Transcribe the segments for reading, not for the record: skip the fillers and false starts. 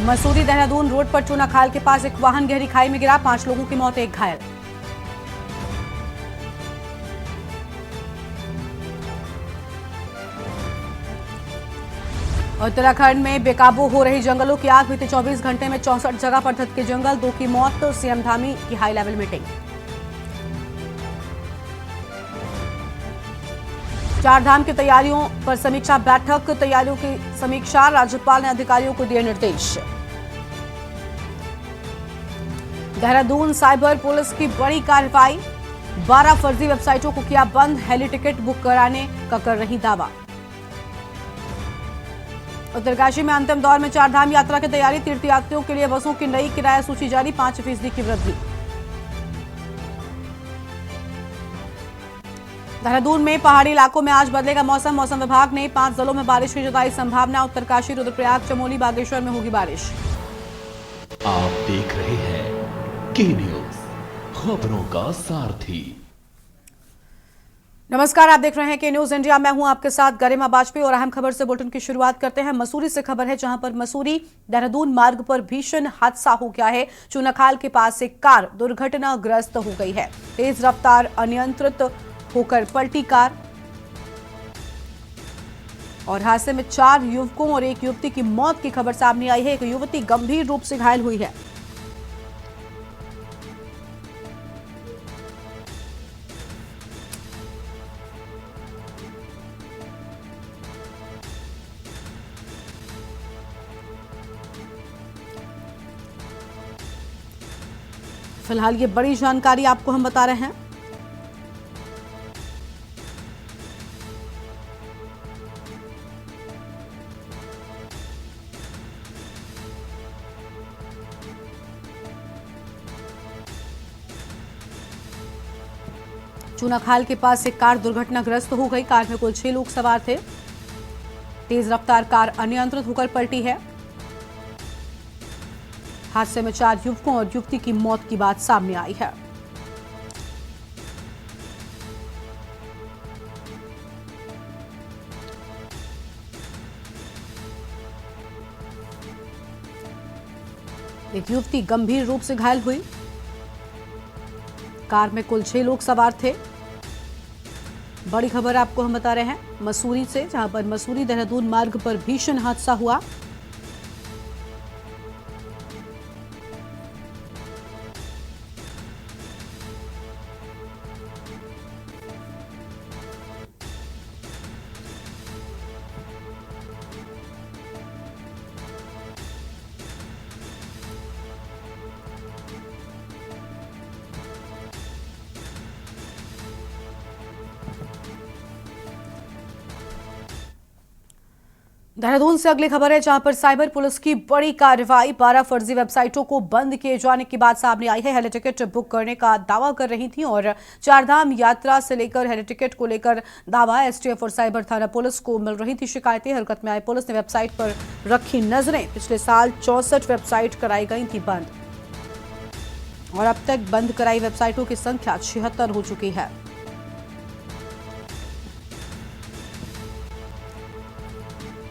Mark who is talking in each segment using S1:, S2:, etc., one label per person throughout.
S1: Mussoorie Dehradun road पर चूनाखाल के पास एक वाहन गहरी खाई में गिरा, 5 लोगों की मौत, 1 घायल। उत्तराखंड में बेकाबू हो रही जंगलों की आग, बीते 24 घंटे में 64 जगह पर धधके जंगल, 2 की मौत। तो सीएम धामी की हाई लेवल मीटिंग। चारधाम की तैयारियों पर समीक्षा बैठक, तैयारियों की समीक्षा, राज्यपाल ने अधिकारियों को दिए निर्देश। देहरादून साइबर पुलिस की बड़ी कार्रवाई, 12 फर्जी वेबसाइटों को किया बंद, हेली टिकट बुक कराने का कर रही दावा। उत्तरकाशी में अंतिम दौर में चारधाम यात्रा की तैयारी, तीर्थयात्रियों के लिए बसों की नई किराया सूची जारी, 5% की वृद्धि। देहरादून में पहाड़ी इलाकों में आज बदलेगा मौसम, मौसम विभाग ने 5 जिलों में बारिश की जताई संभावना, उत्तरकाशी, रुद्रप्रयाग, चमोली, बागेश्वर में होगी बारिश।
S2: आप देख रहे हैं के न्यूज, खबरों का सारथी।
S1: नमस्कार, आप देख रहे हैं के न्यूज इंडिया। मैं हूं आपके साथ गरिमा वाजपेयी और अहम खबर से बुलेटिन की शुरुआत करते हैं। मसूरी से खबर है, जहां पर मसूरी देहरादून मार्ग पर भीषण हादसा हो गया है। चूनाखाल के पास एक कार दुर्घटनाग्रस्त हो गई है। तेज रफ्तार अनियंत्रित होकर पलटी कार और हादसे में 4 युवकों और 1 युवती की मौत की खबर सामने आई है। एक युवती गंभीर रूप से घायल हुई है। फिलहाल ये बड़ी जानकारी आपको हम बता रहे हैं। चूनाखाल के पास एक कार दुर्घटनाग्रस्त हो गई। कार में कुल 6 लोग सवार थे। तेज रफ्तार कार अनियंत्रित होकर पलटी है। हादसे में 4 युवकों और युवती की मौत की बात सामने आई है। एक युवती गंभीर रूप से घायल हुई। कार में कुल 6 लोग सवार थे। बड़ी खबर आपको हम बता रहे हैं मसूरी से, जहां पर मसूरी देहरादून मार्ग पर भीषण हादसा हुआ। देहरादून से अगली खबर है, जहां पर साइबर पुलिस की बड़ी कार्रवाई, 12 फर्जी वेबसाइटों को बंद किए जाने की बात सामने आई है। हेली टिकट बुक करने का दावा कर रही थी और चारधाम यात्रा से लेकर हेली टिकट को लेकर दावा। एसटीएफ और साइबर थाना पुलिस को मिल रही थी शिकायतें। हरकत में आई पुलिस ने वेबसाइट पर रखी नजरें। पिछले साल 64 वेबसाइट कराई गई थी बंद और अब तक बंद कराई वेबसाइटों की संख्या 76 हो चुकी है।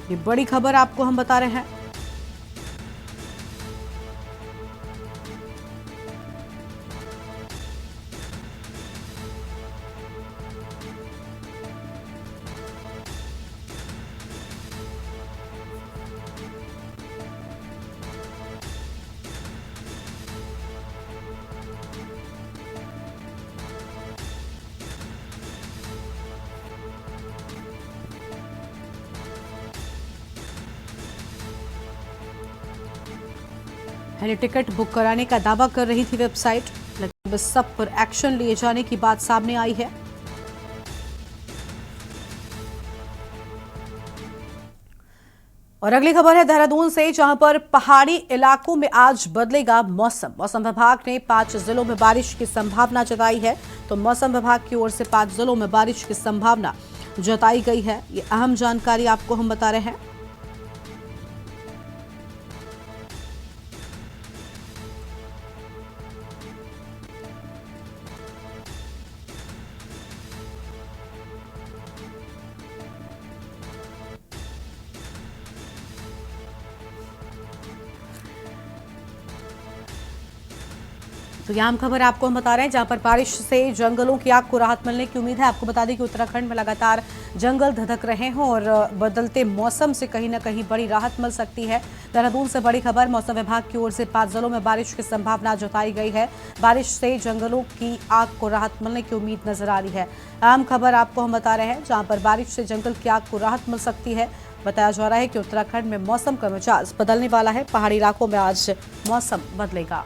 S1: ये बड़ी खबर आपको हम बता रहे हैं। हेली टिकट बुक कराने का दावा कर रही थी वेबसाइट, लेकिन बस सब पर एक्शन लिए जाने की बात सामने आई है। और अगली खबर है देहरादून से, जहां पर पहाड़ी इलाकों में आज बदलेगा मौसम। मौसम विभाग ने 5 जिलों में बारिश की संभावना जताई है। तो मौसम विभाग की ओर से 5 जिलों में बारिश की संभावना जताई गई है। ये अहम जानकारी आपको हम बता रहे हैं। तो यहाँ हम खबर आपको हम बता रहे हैं, जहां पर बारिश से जंगलों की आग को राहत मिलने की उम्मीद है। आपको बता दें कि उत्तराखंड में लगातार जंगल धधक रहे हैं और बदलते मौसम से कहीं न कहीं बड़ी राहत मिल सकती है। देहरादून से बड़ी खबर, मौसम विभाग की ओर से 5 जिलों में बारिश की संभावना जताई गई है। बारिश से जंगलों की आग को राहत मिलने की उम्मीद नजर आ रही है। अहम खबर आपको हम बता रहे हैं, जहां पर बारिश से जंगल की आग को राहत मिल सकती है। बताया जा रहा है कि उत्तराखंड में मौसम का मिजाज बदलने वाला है। पहाड़ी इलाकों में आज मौसम बदलेगा।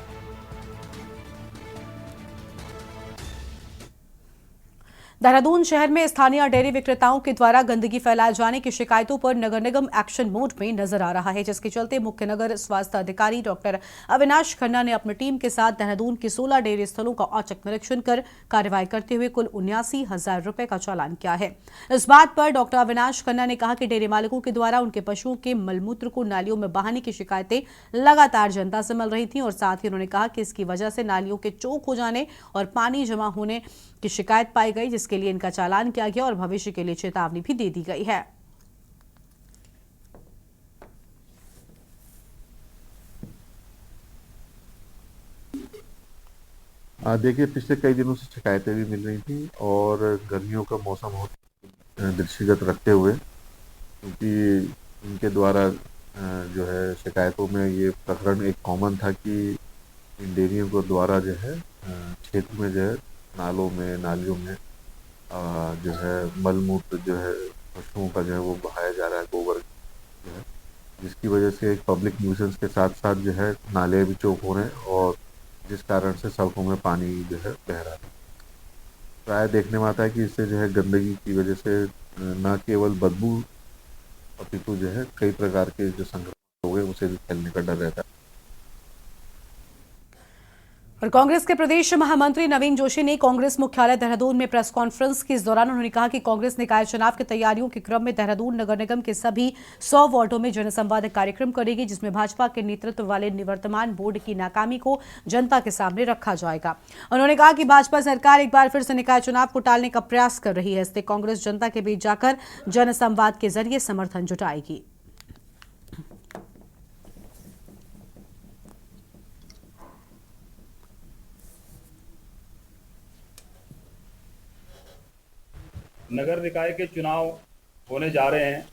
S1: देहरादून शहर में स्थानीय डेयरी विक्रेताओं के द्वारा गंदगी फैलाए जाने की शिकायतों पर नगर निगम एक्शन मोड में नजर आ रहा है, जिसके चलते मुख्य नगर स्वास्थ्य अधिकारी डॉक्टर अविनाश खन्ना ने अपनी टीम के साथ देहरादून के 16 डेयरी स्थलों का औचक निरीक्षण कर कार्रवाई करते हुए कुल 79,000 रुपए का चालान किया है। इस बात पर डॉक्टर अविनाश खन्ना ने कहा कि डेयरी मालिकों के द्वारा उनके पशुओं के मलमूत्र को नालियों में बहाने की शिकायतें लगातार जनता से मिल रही थी और साथ ही उन्होंने कहा कि इसकी वजह से नालियों के चौक हो जाने और पानी जमा होने की शिकायत पाई गई, जिसके लिए इनका चालान किया गया और भविष्य के लिए चेतावनी भी दे दी गई है।
S3: देखिए, पिछले कई दिनों से शिकायतें भी मिल रही थी और गर्मियों का मौसम हो दृष्टिगत रखते हुए, क्योंकि इनके द्वारा जो है शिकायतों में ये प्रकरण एक कॉमन था कि इन डेयरियों को द्वारा जो है क्षेत्र में जो है नालों में नालियों में जो है मलमूत्र जो है पशुओं का जो है वो बहाया जा रहा है, गोबर जो है, जिसकी वजह से एक पब्लिक न्यूसेंस के साथ साथ जो है नाले भी चौक हो रहे हैं और जिस कारण से सड़कों में पानी जो है बह रहा है। प्राय देखने में आता है कि इससे जो है गंदगी की वजह से न केवल बदबू अपितु जो है कई प्रकार के जो संक्रमण हो गए उसे भी फैलने का डर रहता है।
S1: और कांग्रेस के प्रदेश महामंत्री नवीन जोशी ने कांग्रेस मुख्यालय देहरादून में प्रेस कॉन्फ्रेंस की, इस दौरान उन्होंने कहा कि कांग्रेस निकाय चुनाव की तैयारियों के क्रम में देहरादून नगर निगम के सभी 100 वार्डों में जनसंवाद कार्यक्रम करेगी, जिसमें भाजपा के नेतृत्व वाले निवर्तमान बोर्ड की नाकामी को जनता के सामने रखा जाएगा। उन्होंने कहा कि भाजपा सरकार एक बार फिर से निकाय चुनाव को टालने का प्रयास कर रही है, इसलिए कांग्रेस जनता के बीच जाकर जनसंवाद के जरिए समर्थन जुटाएगी।
S4: नगर निकाय के चुनाव होने जा रहे हैं।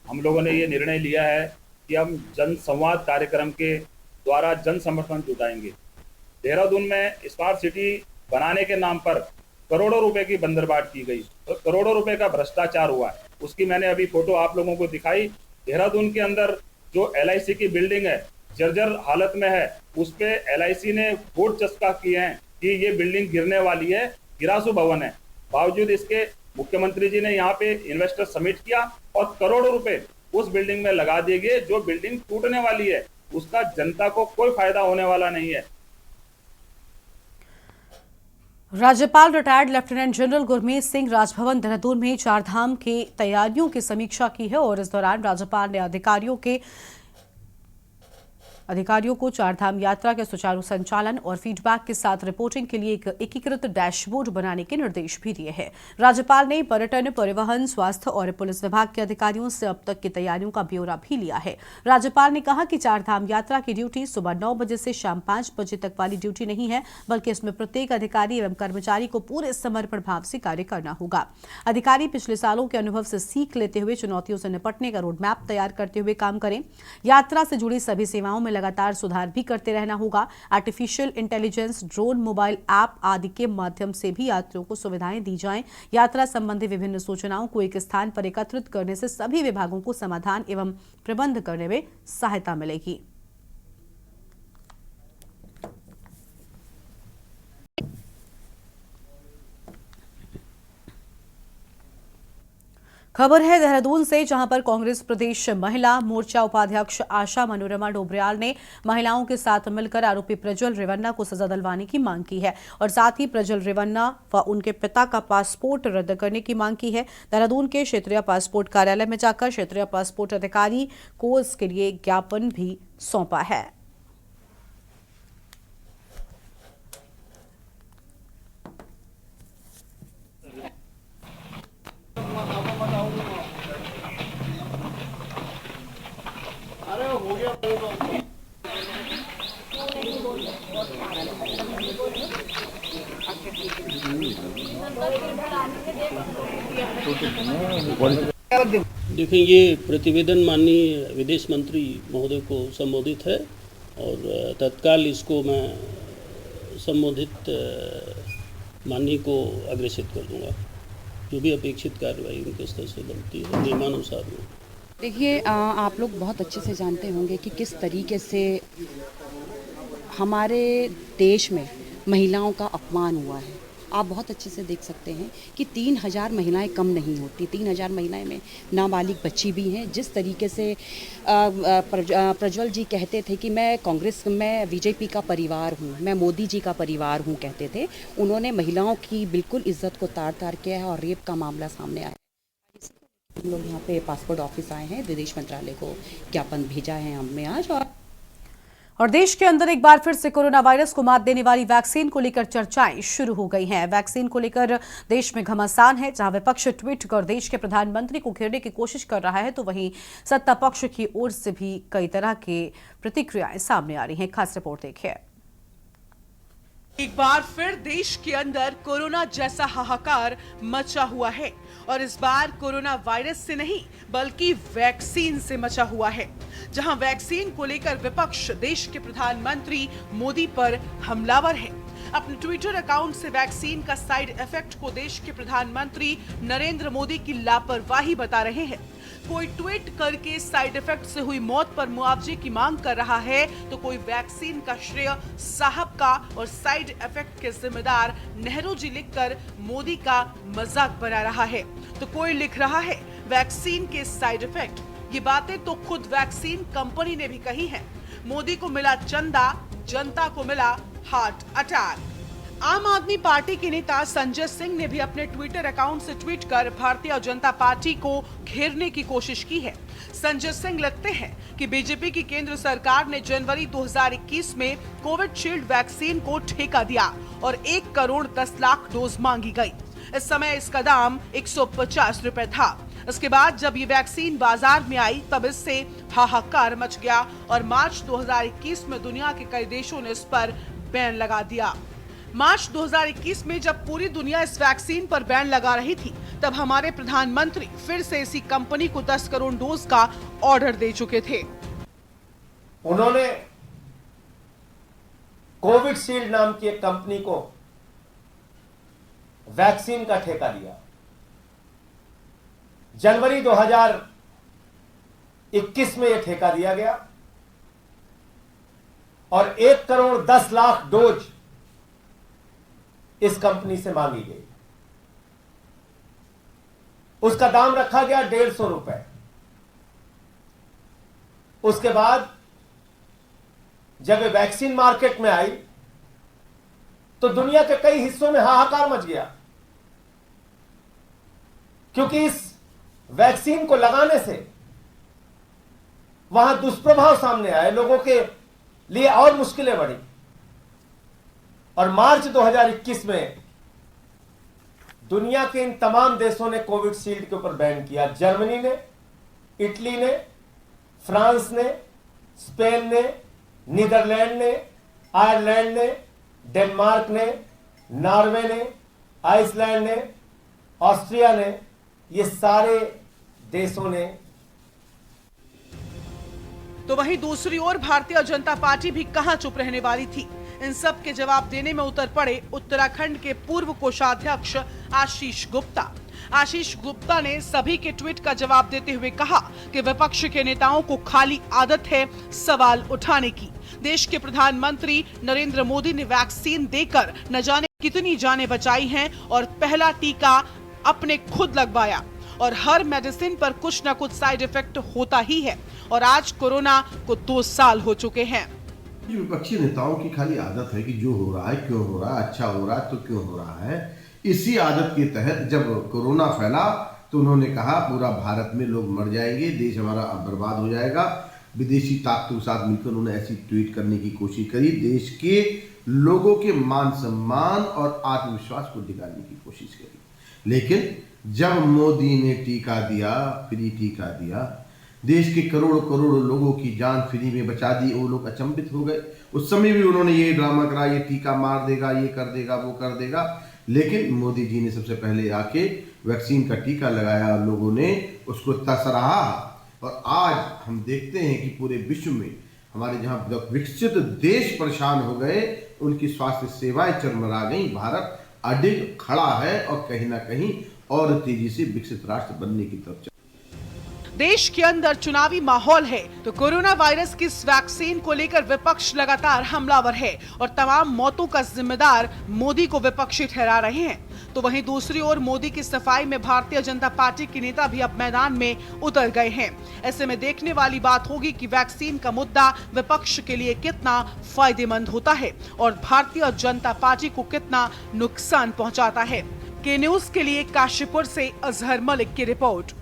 S4: हम लोगों ने ये निर्णय लिया है कि हम जन संवाद कार्यक्रम के द्वारा जन समर्थन जुटाएंगे। देहरादून में स्मार्ट सिटी बनाने के नाम पर करोड़ों रुपए की बंदरबाट की गई और करोड़ों रुपए का भ्रष्टाचार हुआ है। उसकी मैंने अभी फोटो आप लोगों को दिखाई। देहरादून के अंदर जो LIC की बिल्डिंग है जर्जर हालत में है, उस पे LIC ने बोर्ड चस्पा किए हैं कि ये बिल्डिंग गिरने वाली है, गिरासू भवन है। बावजूद इसके मुख्यमंत्री जी ने यहाँ पे इन्वेस्टर समिट किया और करोड़ों रुपए उस बिल्डिंग में लगा दिए गए। जो बिल्डिंग टूटने वाली है उसका जनता को कोई फायदा होने वाला नहीं है।
S1: राज्यपाल retired lieutenant general Gurmeet Singh Raj Bhavan Dehradun में चारधाम की तैयारियों की समीक्षा की है और इस दौरान राज्यपाल ने अधिकारियों को चारधाम यात्रा के सुचारू संचालन और फीडबैक के साथ रिपोर्टिंग के लिए एक एकीकृत डैशबोर्ड बनाने के निर्देश भी दिए हैं। राज्यपाल ने पर्यटन, परिवहन, स्वास्थ्य और पुलिस विभाग के अधिकारियों से अब तक की तैयारियों का ब्यौरा भी लिया है। राज्यपाल ने कहा कि चारधाम यात्रा की ड्यूटी सुबह 9 बजे से शाम 5 बजे तक वाली ड्यूटी नहीं है, बल्कि इसमें प्रत्येक अधिकारी एवं कर्मचारी को पूरे समर्पण भाव से कार्य करना होगा। अधिकारी पिछले सालों के अनुभव से सीख लेते हुए चुनौतियों से निपटने का रोडमैप तैयार करते हुए काम करें। यात्रा से जुड़ी सभी सेवाओं में लगातार सुधार भी करते रहना होगा। Artificial intelligence, drone, mobile app आदि के माध्यम से भी यात्रियों को सुविधाएं दी जाएं। यात्रा संबंधी विभिन्न सूचनाओं को एक स्थान पर एकत्रित करने से सभी विभागों को समाधान एवं प्रबंध करने में सहायता मिलेगी। खबर है देहरादून से, जहां पर कांग्रेस प्रदेश महिला मोर्चा उपाध्यक्ष आशा मनोरमा डोबरियाल ने महिलाओं के साथ मिलकर आरोपी प्रज्वल रेवन्ना को सजा दिलवाने की मांग की है और साथ ही प्रज्वल रेवन्ना व उनके पिता का पासपोर्ट रद्द करने की मांग की है। देहरादून के क्षेत्रीय पासपोर्ट कार्यालय में जाकर क्षेत्रीय पासपोर्ट अधिकारी को इसके लिए ज्ञापन भी सौंपा है।
S5: अरे हो गया देखिए, ये प्रतिवेदन माननीय विदेश मंत्री महोदय को संबोधित है और तत्काल इसको मैं संबोधित माननीय को अग्रेसित कर दूंगा। जो भी अपेक्षित कार्रवाई उनके स्तर से बनती है नियमानुसार में।
S6: देखिए, आप लोग बहुत अच्छे से जानते होंगे कि किस तरीके से हमारे देश में महिलाओं का अपमान हुआ है। आप बहुत अच्छे से देख सकते हैं कि 3000 महिलाएं कम नहीं होती। 3000 महिलाएं में नाबालिग बच्ची भी हैं। जिस तरीके से प्रज्वल जी कहते थे कि मैं कांग्रेस में बीजेपी का परिवार हूं, मैं मोदी जी का परिवार हूं कहते थे, उन्होंने महिलाओं की बिल्कुल इज्जत को तार-तार किया है और रेप का मामला सामने आया। हम लोग यहाँ पे पासपोर्ट ऑफिस आए हैं, विदेश मंत्रालय को ज्ञापन भेजा है हमने आज।
S1: और देश के अंदर एक बार फिर से कोरोना वायरस को मात देने वाली वैक्सीन को लेकर चर्चाएं शुरू हो गई हैं। वैक्सीन को लेकर देश में घमासान है। जहां विपक्ष ट्वीट कर देश के प्रधानमंत्री को घेरने की कोशिश कर रहा है, तो वहीं सत्ता पक्ष की ओर से भी कई तरह की प्रतिक्रियाएं सामने आ रही हैं। खास रिपोर्ट देखिए।
S7: एक बार फिर देश के अंदर कोरोना जैसा हाहाकार मचा हुआ है और इस बार कोरोना वायरस से नहीं बल्कि वैक्सीन से मचा हुआ है। जहां वैक्सीन को लेकर विपक्ष देश के प्रधानमंत्री मोदी पर हमलावर है। अपने ट्विटर अकाउंट से वैक्सीन का साइड इफेक्ट को देश के प्रधानमंत्री नरेंद्र मोदी की लापरवाही बता रहे हैं। कोई ट्वीट करके साइड इफेक्ट से हुई मौत पर मुआवजे की मांग कर रहा है, तो कोई वैक्सीन का श्रेय साहब का और साइड इफेक्ट के जिम्मेदार नेहरू जी लिखकर मोदी का मजाक बना रहा है। तो कोई लिख रहा है वैक्सीन के साइड इफेक्ट। ये बातें तो खुद वैक्सीन कंपनी ने भी कही हैं। मोदी को मिला चंदा, जनता को मिला हार्ट अटैक। आम आदमी पार्टी के नेता संजय सिंह ने भी अपने ट्विटर अकाउंट से ट्वीट कर भारतीय जनता पार्टी को घेरने की कोशिश की है। संजय सिंह लिखते हैं कि बीजेपी की केंद्र सरकार ने जनवरी 2021 में कोविशील्ड वैक्सीन को ठेका दिया और 1 करोड़ 10 लाख डोज मांगी गई। इस समय इसका दाम 150 रुपए था। इसके बाद जब ये वैक्सीन बाजार में आई तब इससे हाहाकार मच गया और मार्च 2021 में दुनिया के कई देशों ने इस पर बैन लगा दिया। मार्च 2021 में जब पूरी दुनिया इस वैक्सीन पर बैन लगा रही थी, तब हमारे प्रधानमंत्री फिर से इसी कंपनी को 10 करोड़ डोज का ऑर्डर दे चुके थे।
S8: उन्होंने कोविशील्ड नाम की एक कंपनी को वैक्सीन का ठेका दिया। जनवरी 2021 में यह ठेका दिया गया और 1 करोड़ 10 लाख डोज इस कंपनी से मांगी गई। उसका दाम रखा गया 150 रुपए। उसके बाद जब ये वैक्सीन मार्केट में आई तो दुनिया के कई हिस्सों में हाहाकार मच गया, क्योंकि इस वैक्सीन को लगाने से वहां दुष्प्रभाव सामने आए, लोगों के लिए और मुश्किलें बढ़ी। और मार्च 2021 में दुनिया के इन तमाम देशों ने कोविशील्ड के ऊपर बैन किया। जर्मनी ने, इटली ने, फ्रांस ने, स्पेन ने, नीदरलैंड ने, आयरलैंड ने, डेनमार्क ने, नॉर्वे ने, आइसलैंड ने, ऑस्ट्रिया ने, ये सारे देशों ने।
S7: तो वहीं दूसरी ओर भारतीय जनता पार्टी भी कहां चुप रहने वाली थी। इन सब के जवाब देने में उतर पड़े उत्तराखंड के पूर्व कोषाध्यक्ष आशीष गुप्ता। आशीष गुप्ता ने सभी के ट्वीट का जवाब देते हुए कहा कि विपक्ष के नेताओं को खाली आदत है सवाल उठाने की। देश के प्रधानमंत्री नरेंद्र मोदी ने वैक्सीन देकर न जाने कितनी जानें बचाई हैं और पहला टीका अपने खुद लगवाया और हर मेडिसिन पर कुछ न कुछ साइड इफेक्ट होता ही है और आज कोरोना को 2 साल हो चुके हैं।
S9: विपक्षी नेताओं की खाली आदत है कि जो हो रहा है क्यों हो रहा है, अच्छा हो रहा है तो क्यों हो रहा है। इसी आदत के तहत जब कोरोना फैला तो उन्होंने कहा पूरा भारत में लोग मर जाएंगे, देश हमारा बर्बाद हो जाएगा। विदेशी ताकतों के साथ मिलकर उन्होंने ऐसी ट्वीट करने की कोशिश करी, देश के लोगों के मान सम्मान और आत्मविश्वास को दिखाने की कोशिश करी। लेकिन जब मोदी ने टीका दिया, फ्री टीका दिया, देश के करोड़ों करोड़ों लोगों की जान फ्री में बचा दी, वो लोग अचंभित हो गए। उस समय भी उन्होंने ये ड्रामा करा, ये टीका मार देगा, ये कर देगा, वो कर देगा। लेकिन मोदी जी ने सबसे पहले आके वैक्सीन का टीका लगाया और लोगों ने उसको सराहा। और आज हम देखते हैं कि पूरे विश्व में हमारे जहाँ विकसित देश परेशान हो गए, उनकी स्वास्थ्य सेवाएं चरमरा गई। भारत अडिग खड़ा है और कहीं ना कहीं और तेजी से विकसित राष्ट्र बनने की तरफ चल।
S7: देश के अंदर चुनावी माहौल है तो कोरोना वायरस की इस वैक्सीन को लेकर विपक्ष लगातार हमलावर है और तमाम मौतों का जिम्मेदार मोदी को विपक्षी ठहरा रहे हैं। तो वहीं दूसरी ओर मोदी की सफाई में भारतीय जनता पार्टी के नेता भी अब मैदान में उतर गए हैं। ऐसे में देखने वाली बात होगी कि वैक्सीन का मुद्दा विपक्ष के लिए कितना फायदेमंद होता है और भारतीय जनता पार्टी को कितना नुकसान पहुंचाता है। के न्यूज के लिए काशीपुर से अजहर मलिक की रिपोर्ट।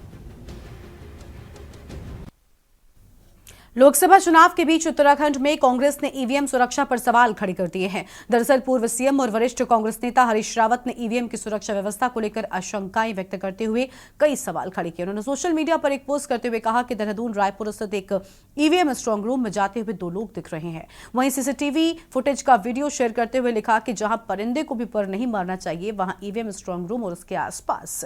S1: लोकसभा चुनाव के बीच उत्तराखंड में कांग्रेस ने ईवीएम सुरक्षा पर सवाल खड़े कर दिए हैं। दरअसल पूर्व सीएम और वरिष्ठ कांग्रेस नेता हरीश रावत ने ईवीएम की सुरक्षा व्यवस्था को लेकर आशंकाएं व्यक्त करते हुए कई सवाल खड़े किए। उन्होंने सोशल मीडिया पर एक पोस्ट करते हुए कहा कि देहरादून रायपुर स्थित एक ईवीएम स्ट्रांग रूम में जाते हुए 2 लोग दिख रहे हैं। वहीं सीसीटीवी फुटेज का वीडियो शेयर करते हुए लिखा कि जहां परिंदे को भी पर नहीं मारना चाहिए, वहां ईवीएम स्ट्रांग रूम और उसके आसपास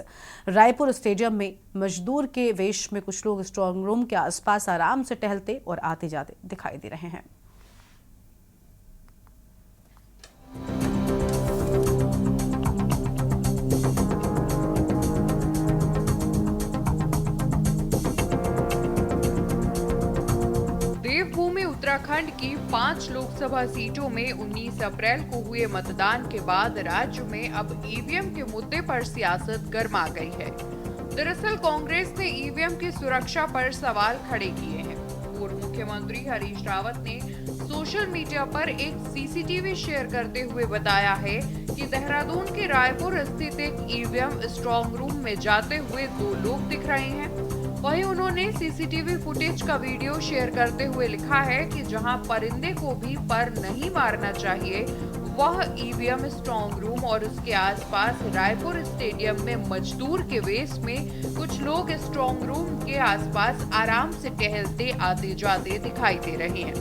S1: रायपुर स्टेडियम में मजदूर के वेश में कुछ लोग स्ट्रांग रूम के आसपास आराम से टहलते और आते जाते दिखाई दे रहे हैं।
S10: देवभूमि उत्तराखंड की 5 लोकसभा सीटों में 19 अप्रैल को हुए मतदान के बाद राज्य में अब ईवीएम के मुद्दे पर सियासत गर्मा गई है। दरअसल कांग्रेस ने ईवीएम की सुरक्षा पर सवाल खड़े किए हैं। पूर्व मुख्यमंत्री हरीश रावत ने सोशल मीडिया पर एक सीसीटीवी शेयर करते हुए बताया है कि देहरादून के रायपुर स्थित एक ईवीएम स्ट्रांग रूम में जाते हुए 2 लोग दिख रहे हैं। वहीं उन्होंने सीसीटीवी फुटेज का वीडियो शेयर करते हुए लिखा है कि जहां परिंदे को भी पर नहीं मारना चाहिए, वह ईवीएम स्ट्रांग रूम और उसके आसपास रायपुर स्टेडियम में मजदूर के वेश में कुछ लोग स्ट्रांग रूम के आसपास आराम से टहलते आते जाते दिखाई दे रहे हैं।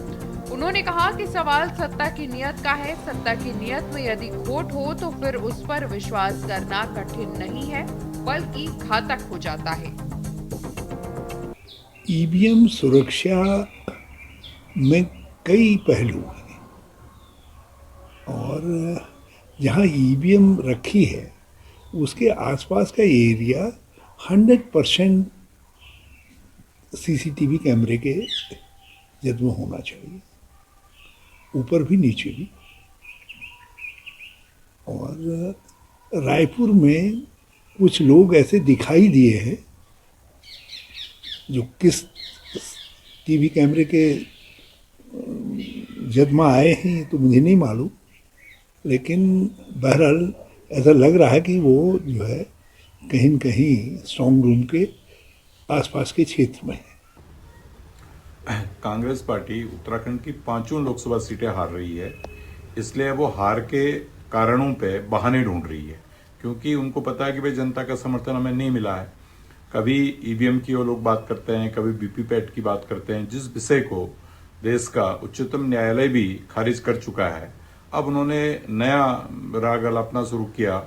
S10: उन्होंने कहा कि सवाल सत्ता की नियत का है। सत्ता की नियत में यदि खोट हो तो फिर उस पर विश्वास करना कठिन नहीं है, बल्कि घातक हो जाता है।
S11: ईवीएम सुरक्षा में कई पहलू हैं और जहाँ ईवीएम रखी है उसके आसपास का एरिया 100% सीसीटीवी कैमरे के जद में होना चाहिए, ऊपर भी नीचे भी। और रायपुर में कुछ लोग ऐसे दिखाई दिए हैं जो किस टीवी कैमरे के जद में आए हैं तो मुझे नहीं मालूम, लेकिन बहरहाल ऐसा लग रहा है कि वो जो है कहीं न कहीं स्ट्रांग रूम के आसपास के क्षेत्र में है।
S12: कांग्रेस पार्टी उत्तराखंड की 5 लोकसभा सीटें हार रही है, इसलिए वो हार के कारणों पे बहाने ढूंढ रही है, क्योंकि उनको पता है कि भाई जनता का समर्थन हमें नहीं मिला है। कभी ईवीएम की वो लोग बात करते हैं, कभी वीवीपैट की बात करते हैं, जिस विषय को देश का उच्चतम न्यायालय भी खारिज कर चुका है। अब उन्होंने नया राग अलापना शुरू किया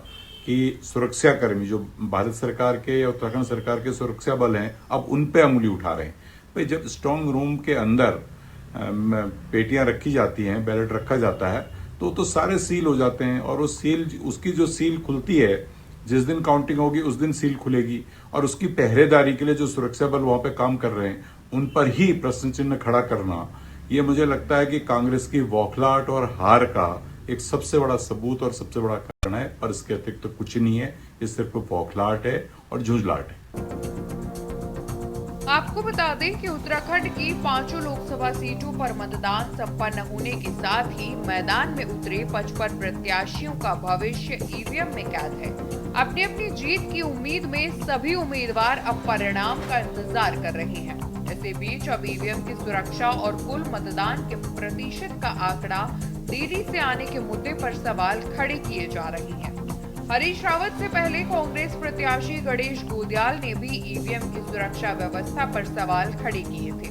S12: कि सुरक्षाकर्मी जो भारत सरकार के या उत्तराखंड सरकार के सुरक्षा बल हैं, अब उन पे अंगुली उठा रहे हैं। भाई जब स्ट्रांग रूम के अंदर पेटियां रखी जाती हैं, बैलेट रखा जाता है, तो सारे सील हो जाते हैं और वो सील, उसकी जो सील खुलती है, जिस दिन काउंटिंग होगी उस दिन सील खुलेगी और उसकी पहरेदारी के लिए जो सुरक्षा बल वहां पे काम कर रहे हैं उन पर ही प्रश्न चिन्ह खड़ा करना, ये मुझे लगता है कि कांग्रेस की बौखलाहट और हार का एक सबसे बड़ा सबूत और सबसे बड़ा कारण है। पर इसके अतिरिक्त तो कुछ नहीं है, ये सिर्फ बौखलाहट है और झुंझलाहट है।
S10: आपको बता दें कि उत्तराखंड की 5 लोकसभा सीटों पर मतदान संपन्न होने के साथ ही मैदान में उतरे 55 प्रत्याशियों का भविष्य ईवीएम में कैद है। अपनी अपनी जीत की उम्मीद में सभी उम्मीदवार अब परिणाम का इंतजार कर रहे हैं। इसी बीच अब ईवीएम की सुरक्षा और कुल मतदान के प्रतिशत का आंकड़ा देरी से आने के मुद्दे पर सवाल खड़े किए जा रहे हैं। हरीश रावत से पहले कांग्रेस प्रत्याशी गणेश गोदियाल ने भी ईवीएम की सुरक्षा व्यवस्था पर सवाल खड़े किए थे।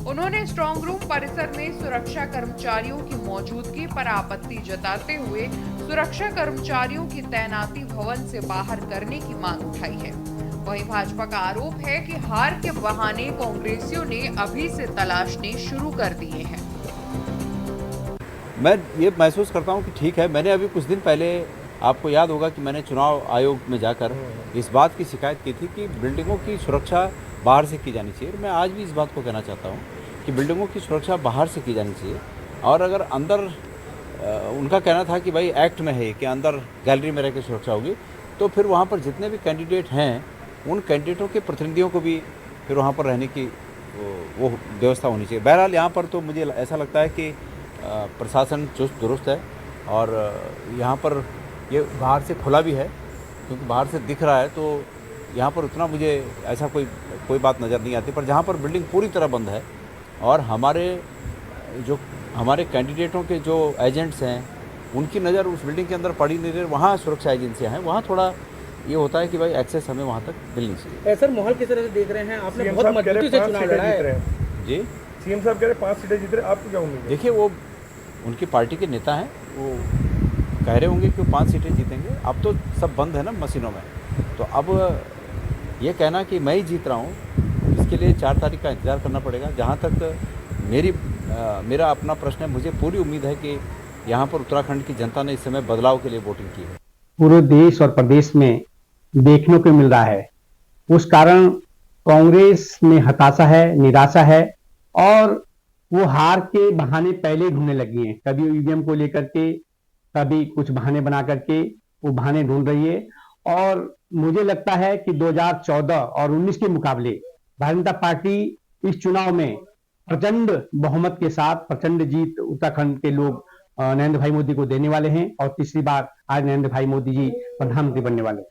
S10: उन्होंने स्ट्रांग रूम परिसर में सुरक्षा कर्मचारियों की मौजूदगी पर आपत्ति जताते हुए सुरक्षा कर्मचारियों की तैनाती भवन से बाहर करने की मांग उठाई है। वहीं भाजपा का आरोप है कि हार के बहाने कांग्रेसियों ने अभी से तलाशने शुरू कर दिए हैं।
S13: मैं ये महसूस करता हूँ कि ठीक है, मैंने अभी कुछ दिन पहले, आपको याद होगा कि मैंने चुनाव आयोग में जाकर इस बात की शिकायत की थी कि बिल्डिंगों की सुरक्षा बाहर से की जानी चाहिए। मैं आज भी इस बात को कहना चाहता हूँ कि बिल्डिंगों की सुरक्षा बाहर से की जानी चाहिए, और अगर अंदर उनका कहना था कि भाई एक्ट में है कि अंदर गैलरी में रह के सुरक्षा होगी, तो फिर वहाँ पर जितने भी कैंडिडेट हैं उन कैंडिडेटों के प्रतिनिधियों को भी फिर वहाँ पर रहने की वो व्यवस्था होनी चाहिए। बहरहाल यहाँ पर तो मुझे ऐसा लगता है कि प्रशासन चुस्त दुरुस्त है, और यहाँ पर ये बाहर से खुला भी है, क्योंकि बाहर से दिख रहा है, तो यहाँ पर उतना मुझे ऐसा कोई बात नज़र नहीं आती। पर जहाँ पर बिल्डिंग पूरी तरह बंद है और हमारे कैंडिडेटों के जो एजेंट्स हैं उनकी नज़र उस बिल्डिंग के अंदर पड़ी नहीं रही, वहाँ सुरक्षा एजेंसियाँ हैं, वहाँ थोड़ा ये होता है कि भाई एक्सेस हमें वहाँ तक मिलनी चाहिए।
S14: सर, माहौल किस तरह से देख रहे हैं? आपने बहुत मजबूती से चुनाव लड़ा है।
S13: जी,
S14: सीएम साहब कह रहे 5 सीटें जीत रहे, आपको क्या उम्मीद है?
S13: देखिए, वो उनकी पार्टी के नेता हैं, वो कह रहे होंगे कि वो 5 सीटें जीतेंगे। अब तो सब बंद है ना मशीनों में, तो अब ये कहना कि मैं ही जीत रहा हूँ, इसके लिए 4 तारीख का इंतज़ार करना पड़ेगा। जहाँ तक मेरा अपना प्रश्न है, मुझे पूरी उम्मीद है कि यहाँ पर उत्तराखंड की जनता ने इस समय बदलाव के लिए वोटिंग की है।
S15: पूरे देश और प्रदेश में देखने को मिल रहा है, उस कारण कांग्रेस में हताशा है, निराशा है, और वो हार के बहाने पहले ढूंढने लगी है। कभी ईवीएम को लेकर के, कभी कुछ बहाने बना करके वो बहाने ढूंढ रही है। और मुझे लगता है कि 2014 और 19 के मुकाबले भारतीय जनता पार्टी इस चुनाव में प्रचंड बहुमत के साथ प्रचंड जीत उत्तराखंड के लोग नरेंद्र भाई मोदी को देने वाले हैं, और तीसरी बार आज नरेंद्र भाई मोदी जी प्रधानमंत्री बनने वाले हैं।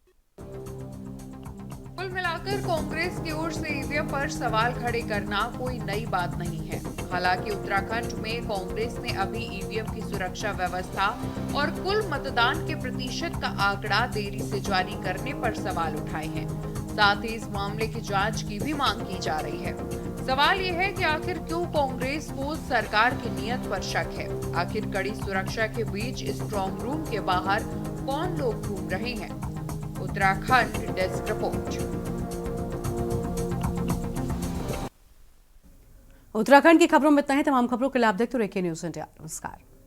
S10: कुल मिलाकर कांग्रेस की ओर से ईवीएम पर सवाल खड़े करना कोई नई बात नहीं है। हालांकि उत्तराखंड में कांग्रेस ने अभी ईवीएम की सुरक्षा व्यवस्था और कुल मतदान के प्रतिशत का आंकड़ा देरी से जारी करने पर सवाल उठाए हैं। साथ ही इस मामले की जांच की भी मांग की जा रही है। सवाल ये है कि आखिर क्यों कांग्रेस को सरकार की नीयत पर शक है? आखिर कड़ी सुरक्षा के बीच स्ट्रांग रूम के बाहर कौन लोग घूम रहे हैं? Uttarakhand desk report.
S1: उत्तराखंड की खबरों में इतना ही। तमाम खबरों के लिए आप देखते रहिए न्यूज़ इंडिया। नमस्कार।